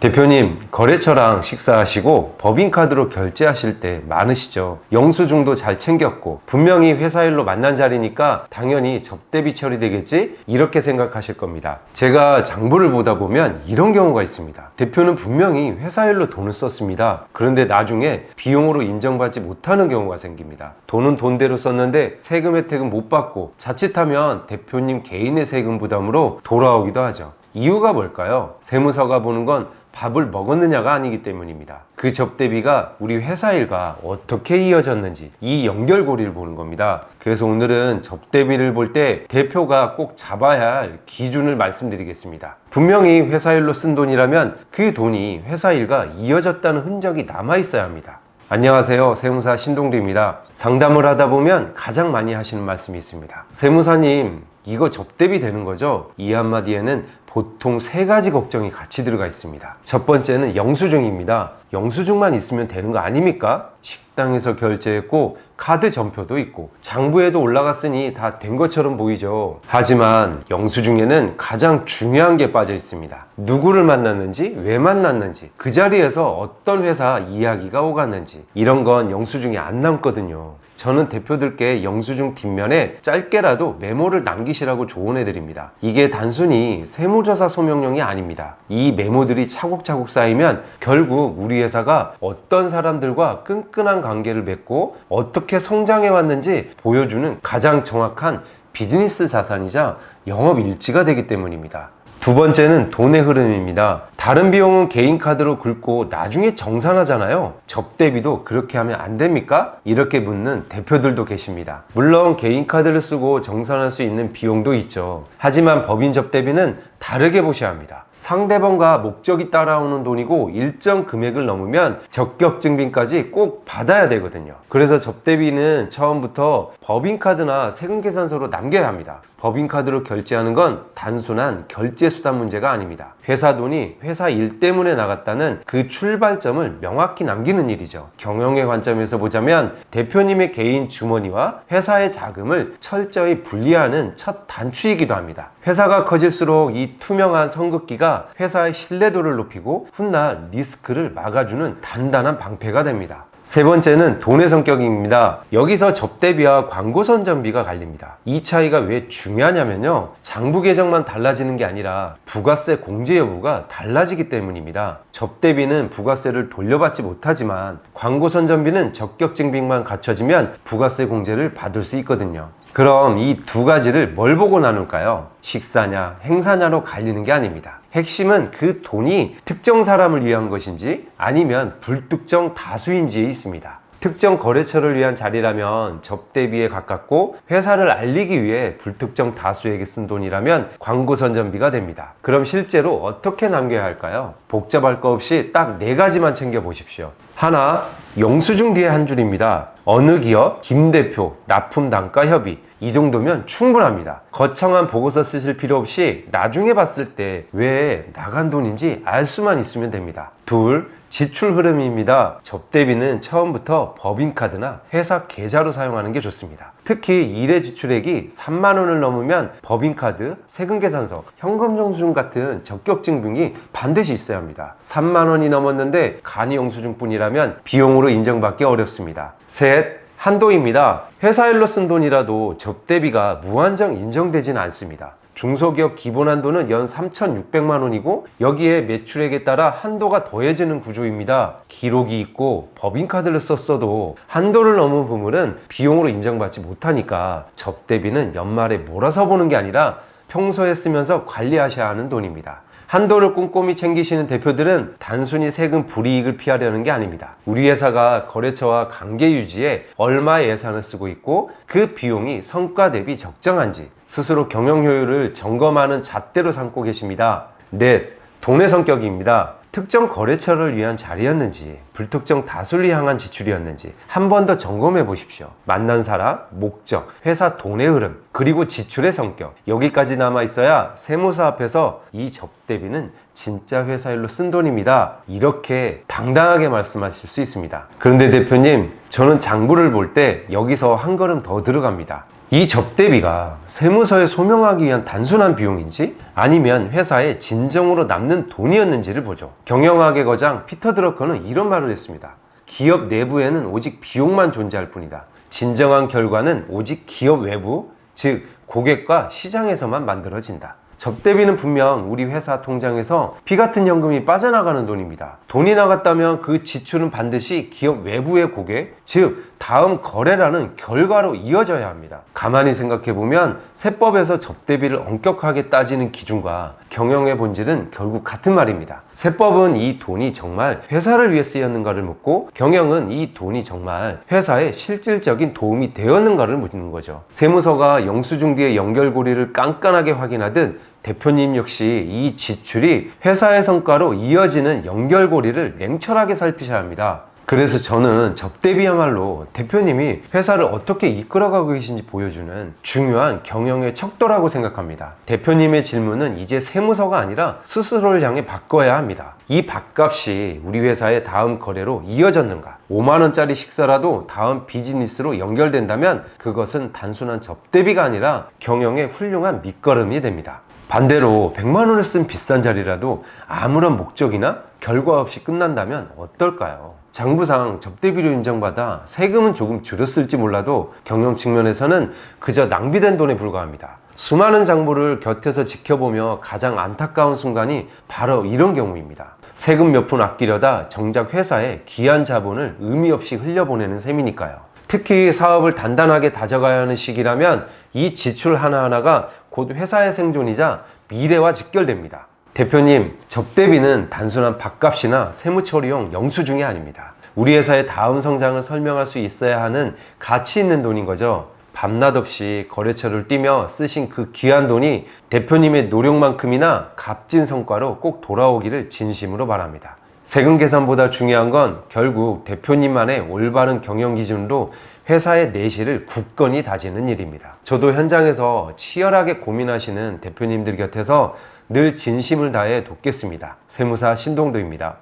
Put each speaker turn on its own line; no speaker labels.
대표님, 거래처랑 식사하시고 법인카드로 결제하실 때 많으시죠? 영수증도 잘 챙겼고 분명히 회사 일로 만난 자리니까 당연히 접대비 처리되겠지? 이렇게 생각하실 겁니다. 제가 장부를 보다 보면 이런 경우가 있습니다. 대표는 분명히 회사 일로 돈을 썼습니다. 그런데 나중에 비용으로 인정받지 못하는 경우가 생깁니다. 돈은 돈대로 썼는데 세금 혜택은 못 받고 자칫하면 대표님 개인의 세금 부담으로 돌아오기도 하죠. 이유가 뭘까요? 세무서가 보는 건 밥을 먹었느냐가 아니기 때문입니다. 그 접대비가 우리 회사 일과 어떻게 이어졌는지 이 연결고리를 보는 겁니다. 그래서 오늘은 접대비를 볼 때 대표가 꼭 잡아야 할 기준을 말씀드리겠습니다. 분명히 회사 일로 쓴 돈이라면 그 돈이 회사 일과 이어졌다는 흔적이 남아 있어야 합니다. 안녕하세요, 세무사 신동두입니다. 상담을 하다 보면 가장 많이 하시는 말씀이 있습니다. 세무사님, 이거 접대비 되는 거죠? 이 한마디에는 보통 세 가지 걱정이 같이 들어가 있습니다. 첫 번째는 영수증입니다. 영수증만 있으면 되는 거 아닙니까? 식당에서 결제했고 카드 전표도 있고 장부에도 올라갔으니 다 된 것처럼 보이죠. 하지만 영수증에는 가장 중요한 게 빠져 있습니다. 누구를 만났는지, 왜 만났는지, 그 자리에서 어떤 회사 이야기가 오갔는지, 이런 건 영수증에 안 남거든요. 저는 대표들께 영수증 뒷면에 짧게라도 메모를 남기시라고 조언해 드립니다. 이게 단순히 세무조사 소명용이 아닙니다. 이 메모들이 차곡차곡 쌓이면 결국 우리 회사가 어떤 사람들과 끈끈한 관계를 맺고 어떻게 성장해 왔는지 보여주는 가장 정확한 비즈니스 자산이자 영업 일지가 되기 때문입니다. 두 번째는 돈의 흐름입니다. 다른 비용은 개인 카드로 긁고 나중에 정산하잖아요. 접대비도 그렇게 하면 안 됩니까? 이렇게 묻는 대표들도 계십니다. 물론 개인 카드를 쓰고 정산할 수 있는 비용도 있죠. 하지만 법인 접대비는 다르게 보셔야 합니다. 상대방과 목적이 따라오는 돈이고 일정 금액을 넘으면 적격증빙까지 꼭 받아야 되거든요. 그래서 접대비는 처음부터 법인카드나 세금계산서로 남겨야 합니다. 법인카드로 결제하는 건 단순한 결제 수단 문제가 아닙니다. 회사 돈이 회사 일 때문에 나갔다는 그 출발점을 명확히 남기는 일이죠. 경영의 관점에서 보자면 대표님의 개인 주머니와 회사의 자금을 철저히 분리하는 첫 단추이기도 합니다. 회사가 커질수록 이 투명한 선긋기가 회사의 신뢰도를 높이고 훗날 리스크를 막아주는 단단한 방패가 됩니다. 세 번째는 돈의 성격입니다. 여기서 접대비와 광고 선전비가 갈립니다. 이 차이가 왜 중요하냐면요, 장부 계정만 달라지는 게 아니라 부가세 공제 여부가 달라지기 때문입니다. 접대비는 부가세를 돌려받지 못하지만 광고 선전비는 적격증빙만 갖춰지면 부가세 공제를 받을 수 있거든요. 그럼 이 두 가지를 뭘 보고 나눌까요? 식사냐, 행사냐로 갈리는 게 아닙니다. 핵심은 그 돈이 특정 사람을 위한 것인지 아니면 불특정 다수인지에 있습니다. 특정 거래처를 위한 자리라면 접대비에 가깝고 회사를 알리기 위해 불특정 다수에게 쓴 돈이라면 광고 선전비가 됩니다. 그럼 실제로 어떻게 남겨야 할까요? 복잡할 거 없이 딱 네 가지만 챙겨 보십시오. 하나, 영수증 뒤에 한 줄입니다. 어느 기업, 김 대표, 납품 단가 협의. 이 정도면 충분합니다. 거창한 보고서 쓰실 필요 없이 나중에 봤을 때 왜 나간 돈인지 알 수만 있으면 됩니다. 둘, 지출 흐름입니다. 접대비는 처음부터 법인카드나 회사 계좌로 사용하는 게 좋습니다. 특히 일회 지출액이 3만 원을 넘으면 법인카드, 세금계산서, 현금영수증 같은 적격증빙이 반드시 있어야 합니다. 3만 원이 넘었는데 간이 영수증뿐이라면 비용으로 인정받기 어렵습니다. 셋, 한도입니다. 회사 일로 쓴 돈이라도 접대비가 무한정 인정되지는 않습니다. 중소기업 기본 한도는 연 3,600만 원이고 여기에 매출액에 따라 한도가 더해지는 구조입니다. 기록이 있고 법인카드를 썼어도 한도를 넘은 부분은 비용으로 인정받지 못하니까 접대비는 연말에 몰아서 보는 게 아니라 평소에 쓰면서 관리하셔야 하는 돈입니다. 한도를 꼼꼼히 챙기시는 대표들은 단순히 세금 불이익을 피하려는 게 아닙니다. 우리 회사가 거래처와 관계 유지에 얼마의 예산을 쓰고 있고 그 비용이 성과 대비 적정한지 스스로 경영 효율을 점검하는 잣대로 삼고 계십니다. 넷, 돈의 성격입니다. 특정 거래처를 위한 자리였는지 불특정 다수를 향한 지출이었는지 한 번 더 점검해 보십시오. 만난 사람, 목적, 회사 돈의 흐름, 그리고 지출의 성격, 여기까지 남아 있어야 세무사 앞에서 이 접대비는 진짜 회사 일로 쓴 돈입니다, 이렇게 당당하게 말씀하실 수 있습니다. 그런데 대표님, 저는 장부를 볼 때 여기서 한 걸음 더 들어갑니다. 이 접대비가 세무서에 소명하기 위한 단순한 비용인지 아니면 회사에 진정으로 남는 돈이었는지를 보죠. 경영학의 거장 피터 드러커는 이런 말을 했습니다. 기업 내부에는 오직 비용만 존재할 뿐이다. 진정한 결과는 오직 기업 외부, 즉 고객과 시장에서만 만들어진다. 접대비는 분명 우리 회사 통장에서 피 같은 연금이 빠져나가는 돈입니다. 돈이 나갔다면 그 지출은 반드시 기업 외부의 고객, 즉 다음 거래라는 결과로 이어져야 합니다. 가만히 생각해보면 세법에서 접대비를 엄격하게 따지는 기준과 경영의 본질은 결국 같은 말입니다. 세법은 이 돈이 정말 회사를 위해 쓰였는가를 묻고, 경영은 이 돈이 정말 회사에 실질적인 도움이 되었는가를 묻는 거죠. 세무서가 영수증 뒤의 연결고리를 깐깐하게 확인하듯 대표님 역시 이 지출이 회사의 성과로 이어지는 연결고리를 냉철하게 살피셔야 합니다. 그래서 저는 접대비야말로 대표님이 회사를 어떻게 이끌어가고 계신지 보여주는 중요한 경영의 척도라고 생각합니다. 대표님의 질문은 이제 세무서가 아니라 스스로를 향해 바꿔야 합니다. 이 밥값이 우리 회사의 다음 거래로 이어졌는가? 5만원짜리 식사라도 다음 비즈니스로 연결된다면 그것은 단순한 접대비가 아니라 경영의 훌륭한 밑거름이 됩니다. 반대로 100만원을 쓴 비싼 자리라도 아무런 목적이나 결과 없이 끝난다면 어떨까요? 장부상 접대비로 인정받아 세금은 조금 줄였을지 몰라도 경영 측면에서는 그저 낭비된 돈에 불과합니다. 수많은 장부를 곁에서 지켜보며 가장 안타까운 순간이 바로 이런 경우입니다. 세금 몇 푼 아끼려다 정작 회사에 귀한 자본을 의미 없이 흘려보내는 셈이니까요. 특히 사업을 단단하게 다져가야 하는 시기라면 이 지출 하나하나가 곧 회사의 생존이자 미래와 직결됩니다. 대표님, 접대비는 단순한 밥값이나 세무처리용 영수증이 아닙니다. 우리 회사의 다음 성장을 설명할 수 있어야 하는 가치 있는 돈인 거죠. 밤낮 없이 거래처를 뛰며 쓰신 그 귀한 돈이 대표님의 노력만큼이나 값진 성과로 꼭 돌아오기를 진심으로 바랍니다. 세금 계산보다 중요한 건 결국 대표님만의 올바른 경영 기준으로 회사의 내실을 굳건히 다지는 일입니다. 저도 현장에서 치열하게 고민하시는 대표님들 곁에서 늘 진심을 다해 돕겠습니다. 세무사 신동도입니다.